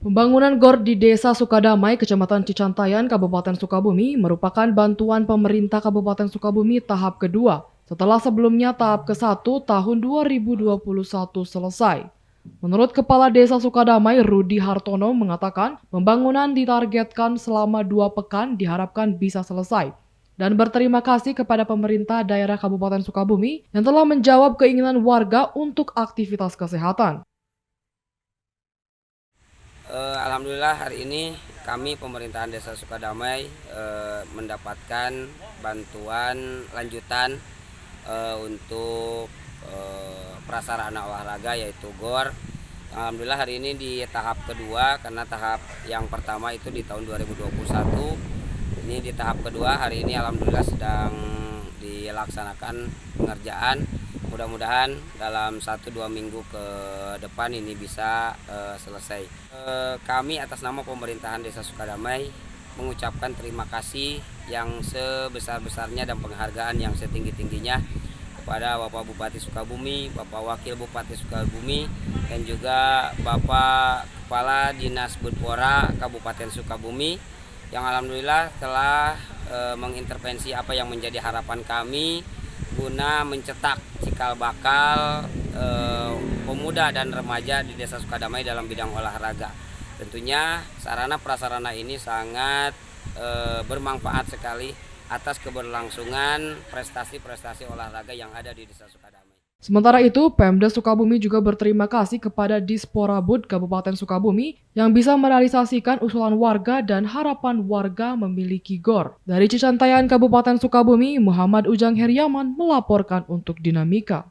Pembangunan GOR di Desa Sukadamai, Kecamatan Cicantayan, Kabupaten Sukabumi merupakan bantuan pemerintah Kabupaten Sukabumi tahap kedua setelah sebelumnya tahap ke-1 tahun 2021 selesai. Menurut Kepala Desa Sukadamai, Rudi Hartono mengatakan pembangunan ditargetkan selama 2 pekan diharapkan bisa selesai dan berterima kasih kepada pemerintah daerah Kabupaten Sukabumi yang telah menjawab keinginan warga untuk aktivitas kesehatan. Alhamdulillah hari ini kami pemerintahan Desa Sukadamai mendapatkan bantuan lanjutan untuk prasarana olahraga yaitu GOR. Alhamdulillah hari ini di tahap kedua, karena tahap yang pertama itu di tahun 2021. Ini di tahap kedua hari ini alhamdulillah sedang dilaksanakan pengerjaan. Mudah-mudahan dalam 1-2 minggu ke depan ini bisa selesai. Kami atas nama pemerintahan Desa Sukadamai mengucapkan terima kasih yang sebesar-besarnya dan penghargaan yang setinggi-tingginya kepada Bapak Bupati Sukabumi, Bapak Wakil Bupati Sukabumi, dan juga Bapak Kepala Dinas Budpora Kabupaten Sukabumi yang alhamdulillah telah mengintervensi apa yang menjadi harapan kami guna mencetak cikal bakal pemuda dan remaja di Desa Sukadamai dalam bidang olahraga. Tentunya sarana prasarana ini sangat bermanfaat sekali atas keberlangsungan prestasi-prestasi olahraga yang ada di Desa Sukadamai. Sementara itu, Pemda Sukabumi juga berterima kasih kepada Disporabud Kabupaten Sukabumi yang bisa merealisasikan usulan warga dan harapan warga memiliki GOR. Dari Cicantayan Kabupaten Sukabumi, Muhammad Ujang Heriaman melaporkan untuk Dinamika.